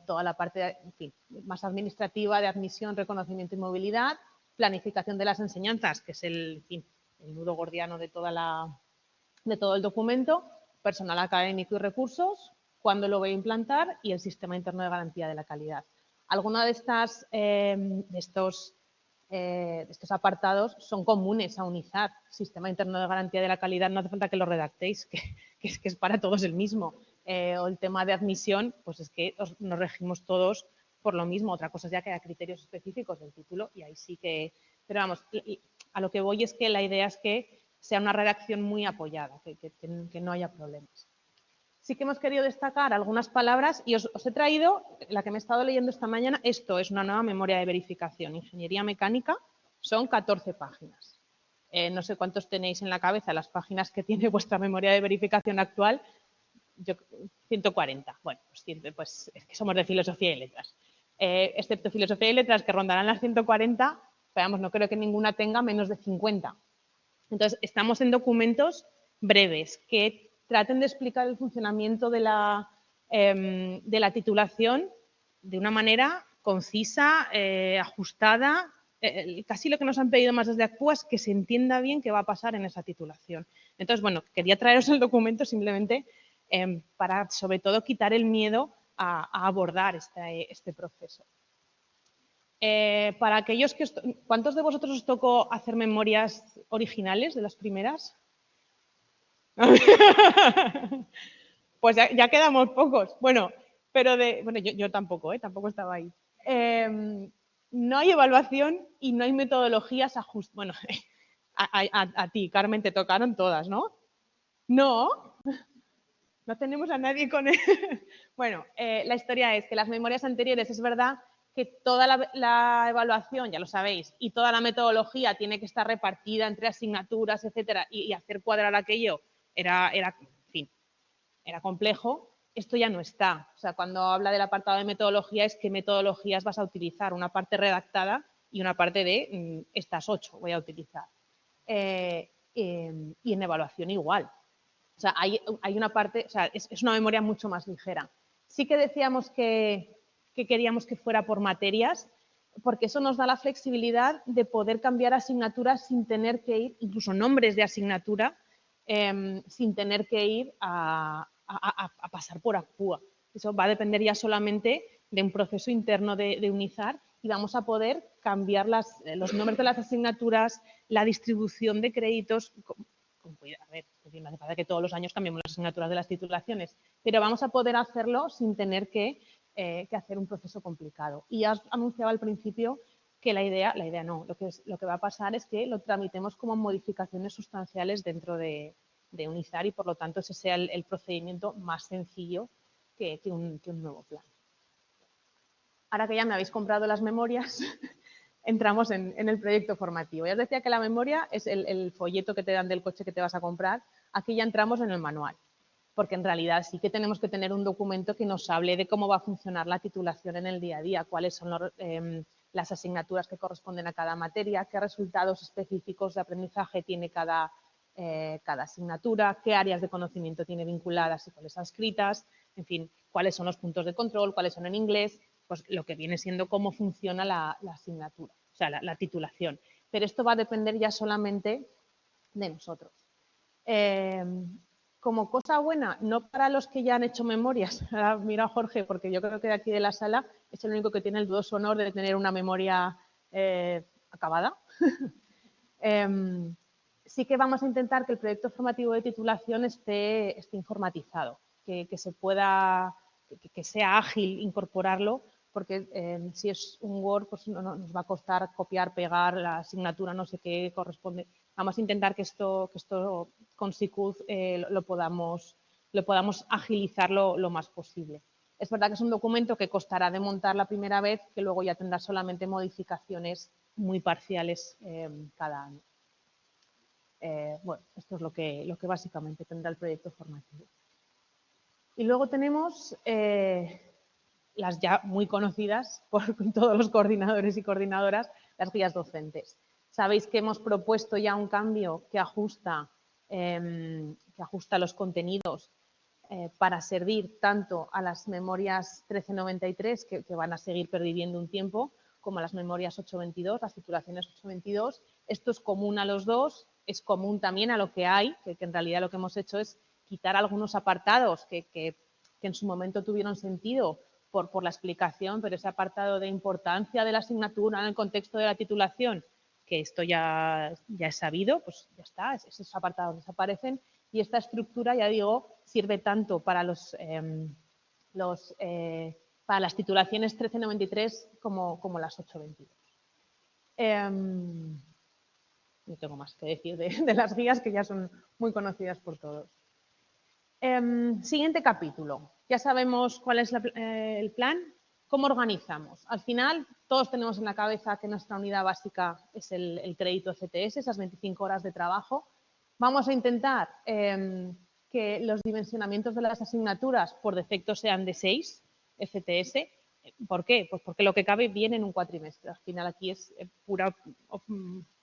Toda la parte en fin, más administrativa de admisión, reconocimiento y movilidad, planificación de las enseñanzas, que es el nudo gordiano de todo el documento, personal académico y recursos, cuándo lo voy a implantar y el sistema interno de garantía de la calidad. Algunos de estos apartados son comunes a UNIZAD. Sistema interno de garantía de la calidad, no hace falta que lo redactéis, que es para todos el mismo. O el tema de admisión, pues es que nos regimos todos por lo mismo. Otra cosa es ya que haya criterios específicos del título y ahí sí que... Pero vamos, a lo que voy es que la idea es que sea una redacción muy apoyada, que no haya problemas. Sí que hemos querido destacar algunas palabras y os he traído la que me he estado leyendo esta mañana. Esto es una nueva memoria de verificación. Ingeniería mecánica, son 14 páginas. No sé cuántos tenéis en la cabeza las páginas que tiene vuestra memoria de verificación actual. 140. Bueno, pues es que somos de filosofía y letras. Excepto filosofía y letras, que rondarán las 140, pero vamos, no creo que ninguna tenga menos de 50. Entonces, estamos en documentos breves que traten de explicar el funcionamiento de la titulación de una manera concisa, ajustada. Casi lo que nos han pedido más desde ACPUA es que se entienda bien qué va a pasar en esa titulación. Entonces, bueno, quería traeros el documento simplemente para, sobre todo, quitar el miedo a abordar este proceso. Para aquellos que... ¿Cuántos de vosotros os tocó hacer memorias originales de las primeras? Pues ya quedamos pocos. Bueno, pero yo tampoco, tampoco estaba ahí. No hay evaluación y no hay metodologías ajustadas. Bueno, a ti, Carmen, te tocaron todas, ¿no? No. No tenemos a nadie con él. Bueno, la historia es que las memorias anteriores es verdad que toda la evaluación, ya lo sabéis, y toda la metodología tiene que estar repartida entre asignaturas, etcétera, y hacer cuadrar aquello era complejo. Esto ya no está. O sea, cuando habla del apartado de metodología es qué metodologías vas a utilizar, una parte redactada y una parte de estas 8 voy a utilizar. Y en evaluación igual. O sea, hay una parte, o sea, es una memoria mucho más ligera. Sí que decíamos que queríamos que fuera por materias, porque eso nos da la flexibilidad de poder cambiar asignaturas sin tener que ir, incluso nombres de asignatura, sin tener que ir a pasar por ACPUA. Eso va a depender ya solamente de un proceso interno de UNIZAR y vamos a poder cambiar los nombres de las asignaturas, la distribución de créditos. A ver, no hace falta que todos los años cambiemos las asignaturas de las titulaciones, pero vamos a poder hacerlo sin tener que hacer un proceso complicado. Y ya os anunciaba al principio que la idea no, lo que va a pasar es que lo tramitemos como modificaciones sustanciales dentro de UNIZAR y por lo tanto ese sea el procedimiento más sencillo que un nuevo plan. Ahora que ya me habéis comprado las memorias, entramos en el proyecto formativo. Ya os decía que la memoria es el folleto que te dan del coche que te vas a comprar. Aquí ya entramos en el manual, porque en realidad sí que tenemos que tener un documento que nos hable de cómo va a funcionar la titulación en el día a día, cuáles son las asignaturas que corresponden a cada materia, qué resultados específicos de aprendizaje tiene cada asignatura, qué áreas de conocimiento tiene vinculadas y cuáles adscritas, en fin, cuáles son los puntos de control, cuáles son en inglés, pues lo que viene siendo cómo funciona la asignatura, o sea, la titulación. Pero esto va a depender ya solamente de nosotros. Como cosa buena, no para los que ya han hecho memorias, ahora mira a Jorge, porque yo creo que de aquí de la sala es el único que tiene el dudoso honor de tener una memoria acabada. Sí que vamos a intentar que el proyecto formativo de titulación esté informatizado, que se pueda, que sea ágil incorporarlo, porque si es un Word, pues nos va a costar copiar, pegar la asignatura, no sé qué corresponde. Vamos a intentar que esto con SICUD lo podamos lo podamos agilizar lo más posible. Es verdad que es un documento que costará de montar la primera vez, que luego ya tendrá solamente modificaciones muy parciales cada año. Bueno, esto es lo que básicamente tendrá el proyecto formativo. Y luego tenemos las ya muy conocidas por todos los coordinadores y coordinadoras, las guías docentes. Sabéis que hemos propuesto ya un cambio que ajusta los contenidos para servir tanto a las memorias 1393, que van a seguir perviviendo un tiempo, como a las memorias 822, las titulaciones 822. Esto es común a los dos, es común también a lo que hay, que en realidad lo que hemos hecho es quitar algunos apartados que en su momento tuvieron sentido por la explicación, pero ese apartado de importancia de la asignatura en el contexto de la titulación, que esto ya es sabido, pues ya está, esos apartados desaparecen y esta estructura, ya digo, sirve tanto para para las titulaciones 1393 como las 822. No tengo más que decir de las guías, que ya son muy conocidas por todos. Siguiente capítulo. Ya sabemos cuál es el plan. ¿Cómo organizamos? Al final, todos tenemos en la cabeza que nuestra unidad básica es el crédito CTS, esas 25 horas de trabajo. Vamos a intentar que los dimensionamientos de las asignaturas por defecto sean de 6 FTS. ¿Por qué? Pues porque lo que cabe viene en un cuatrimestre. Al final aquí es pura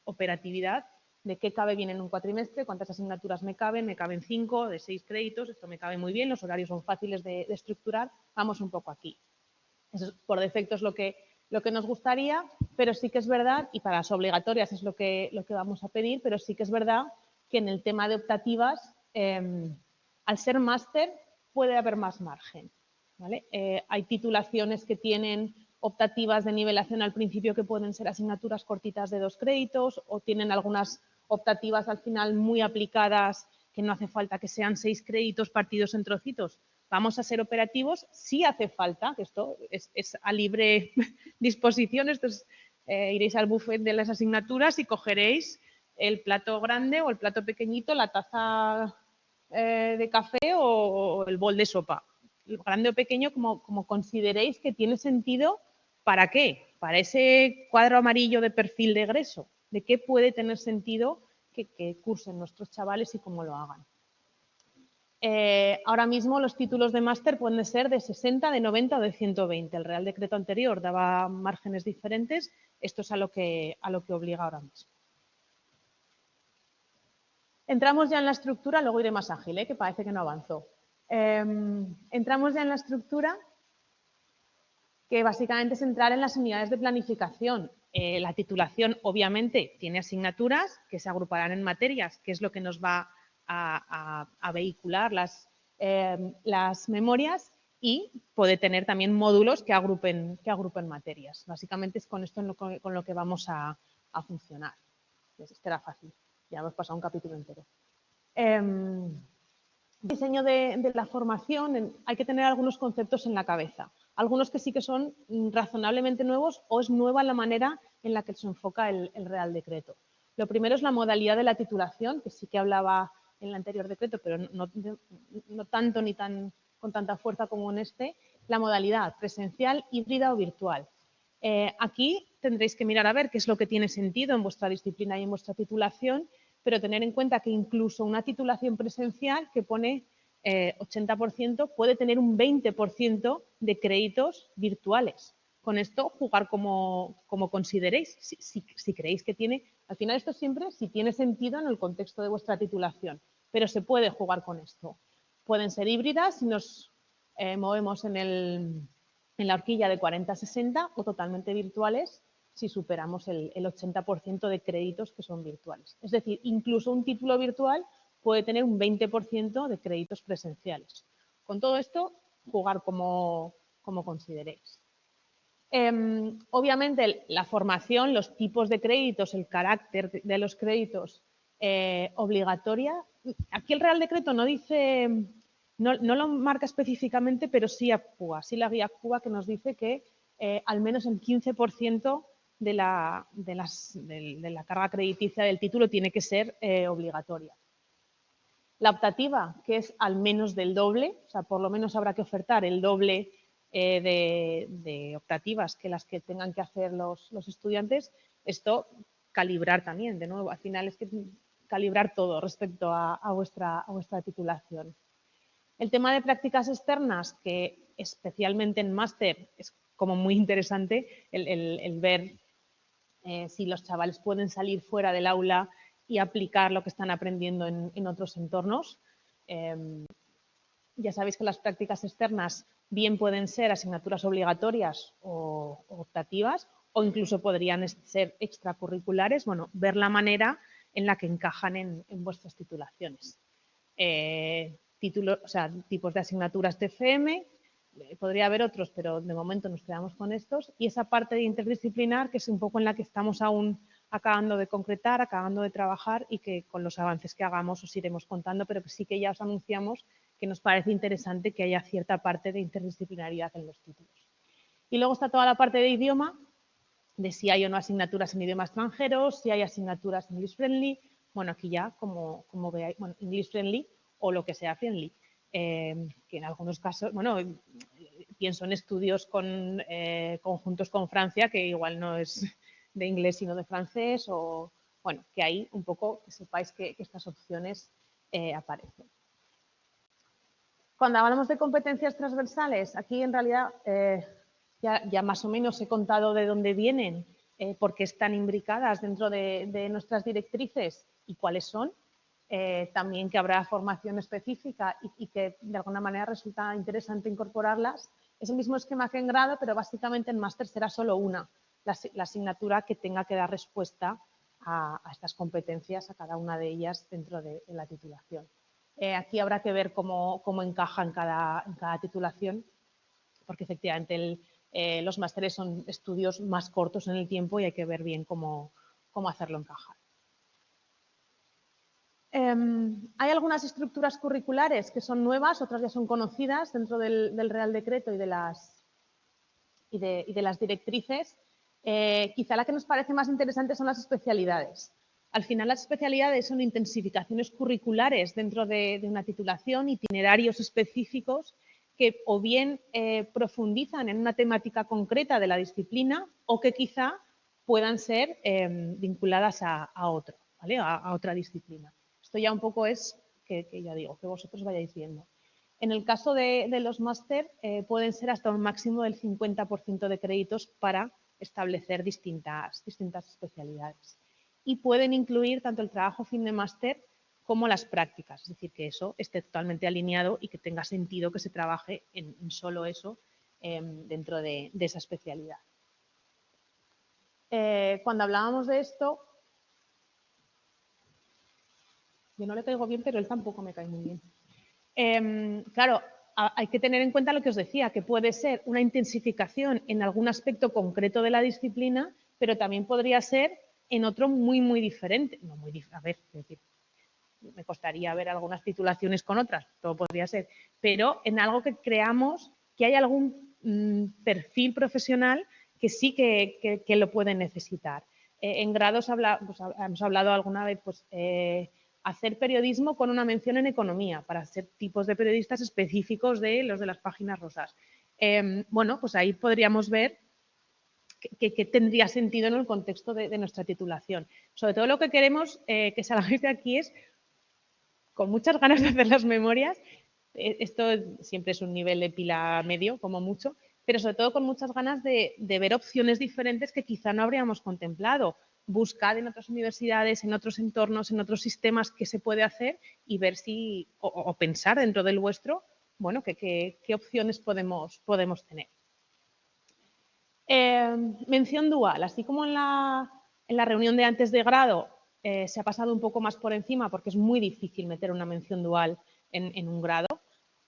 operatividad de qué cabe bien en un cuatrimestre, cuántas asignaturas me caben 5 de 6 créditos, esto me cabe muy bien, los horarios son fáciles de estructurar, vamos un poco aquí. Eso por defecto es lo que nos gustaría, pero sí que es verdad, y para las obligatorias es lo que vamos a pedir, pero sí que es verdad que en el tema de optativas, al ser máster, puede haber más margen, ¿vale? Hay titulaciones que tienen optativas de nivelación al principio que pueden ser asignaturas cortitas de 2 créditos o tienen algunas optativas al final muy aplicadas que no hace falta que sean 6 créditos partidos en trocitos. Vamos a ser operativos, sí hace falta, que esto es a libre disposición, esto es, iréis al buffet de las asignaturas y cogeréis el plato grande o el plato pequeñito, la taza de café o el bol de sopa. El grande o pequeño como consideréis que tiene sentido. ¿Para qué? Para ese cuadro amarillo de perfil de egreso. ¿De qué puede tener sentido que cursen nuestros chavales y cómo lo hagan? Ahora mismo los títulos de máster pueden ser de 60, de 90 o de 120. El Real Decreto anterior daba márgenes diferentes. Esto es a lo que obliga ahora mismo. Entramos ya en la estructura, luego iré más ágil, que parece que no avanzo. Entramos ya en la estructura, que básicamente es entrar en las unidades de planificación. La titulación, obviamente, tiene asignaturas que se agruparán en materias, que es lo que nos va a vehicular las memorias, y puede tener también módulos que agrupen materias. Básicamente es con esto con lo que vamos a funcionar. Este era fácil, ya hemos pasado un capítulo entero. Diseño de la formación, hay que tener algunos conceptos en la cabeza. Algunos que sí que son razonablemente nuevos o es nueva la manera en la que se enfoca el Real Decreto. Lo primero es la modalidad de la titulación, que sí que hablaba en el anterior decreto, pero no tanto ni con tanta fuerza como en este. La modalidad presencial, híbrida o virtual. Aquí tendréis que mirar a ver qué es lo que tiene sentido en vuestra disciplina y en vuestra titulación, pero tener en cuenta que incluso una titulación presencial que pone 80% puede tener un 20% de créditos virtuales. Con esto jugar como consideréis, si creéis que tiene, al final esto siempre si tiene sentido en el contexto de vuestra titulación, pero se puede jugar con esto. Pueden ser híbridas si nos movemos en la horquilla de 40-60 o totalmente virtuales si superamos el 80% de créditos que son virtuales. Es decir, incluso un título virtual puede tener un 20% de créditos presenciales. Con todo esto, jugar como consideréis. Obviamente, la formación, los tipos de créditos, el carácter de los créditos obligatoria. Aquí el Real Decreto no dice, no lo marca específicamente, pero sí actúa, sí la guía actúa, que nos dice que al menos el 15% de la carga crediticia del título tiene que ser obligatoria. La optativa, que es al menos del doble, o sea, por lo menos habrá que ofertar el doble de optativas que las que tengan que hacer los estudiantes. Esto calibrar también, de nuevo, al final es que calibrar todo respecto a vuestra titulación. El tema de prácticas externas, que especialmente en máster es como muy interesante el ver si los chavales pueden salir fuera del aula y aplicar lo que están aprendiendo en otros entornos. Ya sabéis que las prácticas externas bien pueden ser asignaturas obligatorias o optativas, o incluso podrían ser extracurriculares. Bueno, ver la manera en la que encajan en vuestras titulaciones. Tipos de asignaturas TFM, podría haber otros, pero de momento nos quedamos con estos. Y esa parte de interdisciplinar, que es un poco en la que estamos aún acabando de concretar, acabando de trabajar, y que con los avances que hagamos os iremos contando, pero que sí que ya os anunciamos que nos parece interesante que haya cierta parte de interdisciplinaridad en los títulos. Y luego está toda la parte de idioma, de si hay o no asignaturas en idioma extranjero, si hay asignaturas English Friendly. Bueno, aquí ya, como veáis, bueno, English Friendly o lo que sea friendly. Que en algunos casos, bueno, pienso en estudios conjuntos con Francia, que igual no es de inglés sino de francés, o bueno, que ahí un poco que sepáis que estas opciones aparecen. Cuando hablamos de competencias transversales, aquí en realidad ya más o menos he contado de dónde vienen, por qué están imbricadas dentro de nuestras directrices y cuáles son. También que habrá formación específica y que de alguna manera resulta interesante incorporarlas. Es el mismo esquema que en grado, pero básicamente en máster será solo una, la asignatura que tenga que dar respuesta a estas competencias, a cada una de ellas dentro de la titulación. Aquí habrá que ver cómo encaja en cada titulación, porque efectivamente los másteres son estudios más cortos en el tiempo y hay que ver bien cómo hacerlo encajar. Hay algunas estructuras curriculares que son nuevas, otras ya son conocidas dentro del Real Decreto y de las directrices. Quizá la que nos parece más interesante son las especialidades. Al final, las especialidades son intensificaciones curriculares dentro de una titulación, itinerarios específicos que o bien profundizan en una temática concreta de la disciplina o que quizá puedan ser vinculadas a otro, ¿vale? a otra disciplina. Esto ya un poco es que ya digo, que vosotros vayáis viendo. En el caso de los máster, pueden ser hasta un máximo del 50% de créditos para establecer distintas especialidades. Y pueden incluir tanto el trabajo fin de máster como las prácticas, es decir, que eso esté totalmente alineado y que tenga sentido que se trabaje en solo eso dentro de esa especialidad. Cuando hablábamos de esto, yo no le caigo bien, pero él tampoco me cae muy bien. Claro, hay que tener en cuenta lo que os decía, que puede ser una intensificación en algún aspecto concreto de la disciplina, pero también podría ser en otro muy, muy diferente. No muy a ver, es decir, me costaría ver algunas titulaciones con otras, todo podría ser, pero en algo que creamos que hay algún perfil profesional que sí que lo pueden necesitar. En grados hemos hablado alguna vez, pues, hacer periodismo con una mención en economía, para ser tipos de periodistas específicos de los de las páginas rosas. Bueno, pues ahí podríamos ver que tendría sentido en el contexto de nuestra titulación. Sobre todo lo que queremos que salgáis de aquí es con muchas ganas de hacer las memorias. Esto siempre es un nivel de pila medio, como mucho, pero sobre todo con muchas ganas de ver opciones diferentes que quizá no habríamos contemplado. Buscad en otras universidades, en otros entornos, en otros sistemas qué se puede hacer y ver si, o pensar dentro del vuestro, bueno, qué opciones podemos tener. Mención dual, así como en la reunión de antes de grado se ha pasado un poco más por encima porque es muy difícil meter una mención dual en un grado.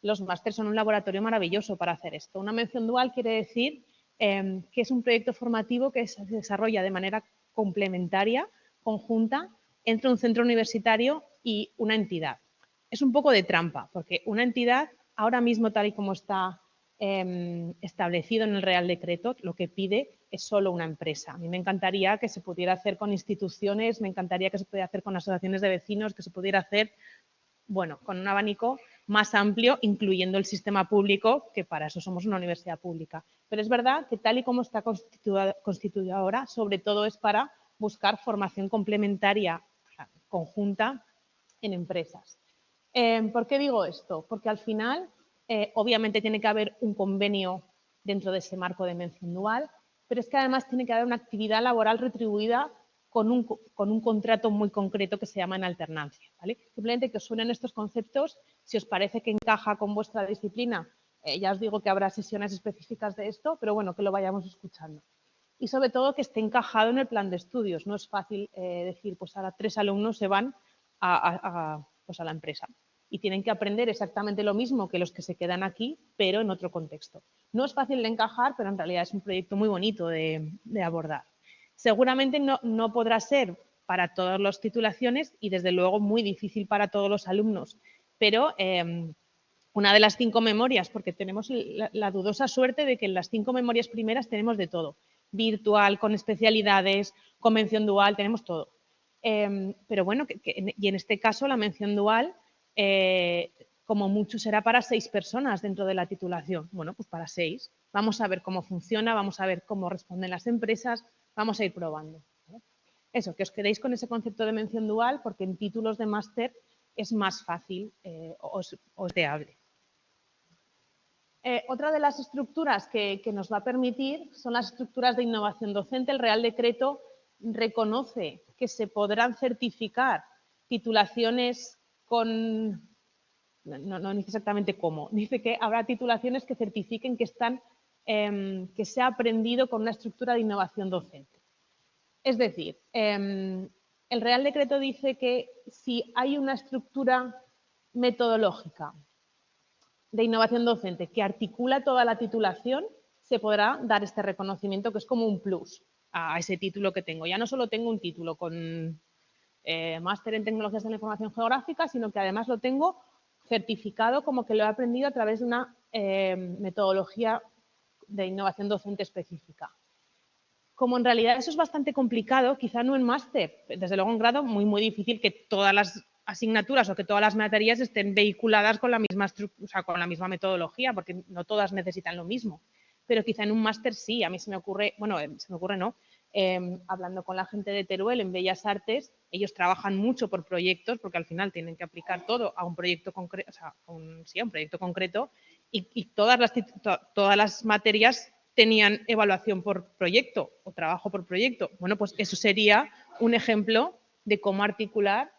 Los másteres son un laboratorio maravilloso para hacer esto. Una mención dual quiere decir que es un proyecto formativo que se desarrolla de manera complementaria, conjunta, entre un centro universitario y una entidad. Es un poco de trampa, porque una entidad, ahora mismo tal y como está establecido en el Real Decreto, lo que pide es solo una empresa. A mí me encantaría que se pudiera hacer con instituciones, me encantaría que se pudiera hacer con asociaciones de vecinos, que se pudiera hacer bueno, con un abanico más amplio, incluyendo el sistema público, que para eso somos una universidad pública. Pero es verdad que tal y como está constituido ahora, sobre todo es para buscar formación complementaria conjunta en empresas. ¿Por qué digo esto? Porque al final, obviamente, tiene que haber un convenio dentro de ese marco de mención dual, pero es que además tiene que haber una actividad laboral retribuida con un contrato muy concreto que se llama en alternancia, ¿vale? Simplemente que os suenen estos conceptos, si os parece que encaja con vuestra disciplina, ya os digo que habrá sesiones específicas de esto, pero bueno, que lo vayamos escuchando. Y sobre todo que esté encajado en el plan de estudios. No es fácil decir, pues ahora 3 alumnos se van pues a la empresa y tienen que aprender exactamente lo mismo que los que se quedan aquí, pero en otro contexto. No es fácil de encajar, pero en realidad es un proyecto muy bonito de abordar. Seguramente no podrá ser para todas las titulaciones y desde luego muy difícil para todos los alumnos, pero una de las 5 memorias, porque tenemos la dudosa suerte de que en las 5 memorias primeras tenemos de todo, virtual, con especialidades, con mención dual, tenemos todo. Pero bueno, y en este caso la mención dual, como mucho será para 6 personas dentro de la titulación. Bueno, pues para 6. Vamos a ver cómo funciona, vamos a ver cómo responden las empresas, vamos a ir probando. Eso, que os quedéis con ese concepto de mención dual, porque en títulos de máster es más fácil, os deable. Otra de las estructuras que nos va a permitir son las estructuras de innovación docente. El Real Decreto reconoce que se podrán certificar titulaciones con... No dice exactamente cómo. Dice que habrá titulaciones que certifiquen que se ha aprendido con una estructura de innovación docente. Es decir, el Real Decreto dice que si hay una estructura metodológica de innovación docente que articula toda la titulación, se podrá dar este reconocimiento que es como un plus a ese título que tengo. Ya no solo tengo un título con máster en tecnologías de la información geográfica, sino que además lo tengo certificado como que lo he aprendido a través de una metodología de innovación docente específica. Como en realidad eso es bastante complicado, quizá no en máster, desde luego en grado muy difícil que todas las asignaturas o que todas las materias estén vehiculadas con la misma o sea, con la misma metodología, porque no todas necesitan lo mismo. Pero quizá en un máster sí, a mí se me ocurre, bueno, se me ocurre no, hablando con la gente de Teruel en Bellas Artes, ellos trabajan mucho por proyectos, porque al final tienen que aplicar todo a un proyecto concreto, o sea, a un proyecto concreto, y todas las materias tenían evaluación por proyecto o trabajo por proyecto. Bueno, pues eso sería un ejemplo de cómo articular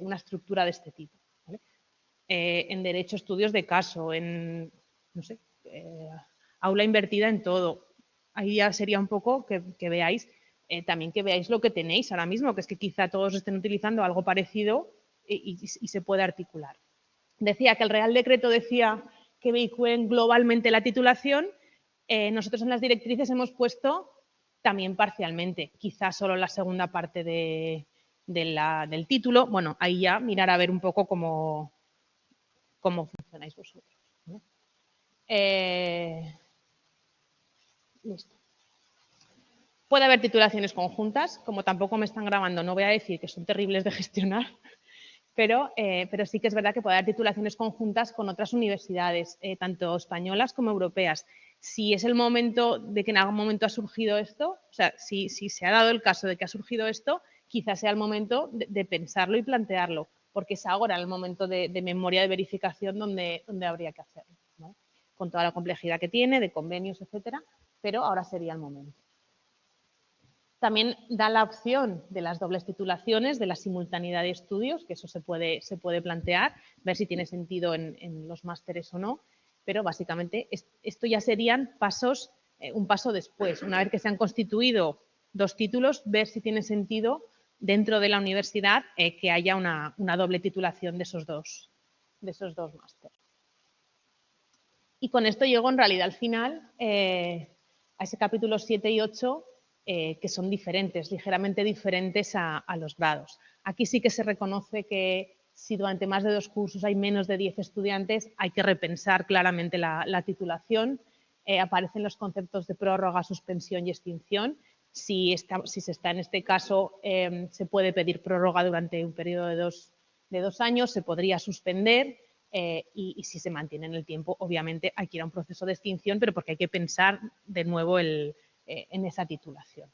una estructura de este tipo. ¿Vale? En derecho, estudios de caso, en, no sé, aula invertida en todo. Ahí ya sería un poco que veáis, también que veáis lo que tenéis ahora mismo, que es que quizá todos estén utilizando algo parecido y se puede articular. Decía que el Real Decreto decía que vehiculen globalmente la titulación. Nosotros en las directrices hemos puesto también parcialmente, quizás solo la segunda parte del título. Bueno, ahí ya mirar a ver un poco cómo funcionáis vosotros. ¿No? Listo. Puede haber titulaciones conjuntas, como tampoco me están grabando, no voy a decir que son terribles de gestionar, pero sí que es verdad que puede haber titulaciones conjuntas con otras universidades, tanto españolas como europeas. Si es el momento de que en algún momento ha surgido esto, o sea, si se ha dado el caso de que ha surgido esto, quizás sea el momento de pensarlo y plantearlo, porque es ahora el momento de memoria de verificación donde habría que hacerlo, ¿no? Con toda la complejidad que tiene, de convenios, etcétera, pero ahora sería el momento. También da la opción de las dobles titulaciones, de la simultaneidad de estudios, que eso se puede plantear, ver si tiene sentido en los másteres o no, pero básicamente esto ya serían pasos, un paso después. Una vez que se han constituido 2 títulos, ver si tiene sentido dentro de la universidad que haya una doble titulación de esos dos másteres. Y con esto llego en realidad al final a ese capítulo 7 y 8, que son diferentes, ligeramente diferentes a los grados. Aquí sí que se reconoce que si durante más de 2 cursos hay menos de 10 estudiantes, hay que repensar claramente la titulación. Aparecen los conceptos de prórroga, suspensión y extinción. Si se está en este caso, se puede pedir prórroga durante un periodo de de 2 años, se podría suspender y si se mantiene en el tiempo, obviamente hay que ir a un proceso de extinción, pero porque hay que pensar de nuevo en esa titulación.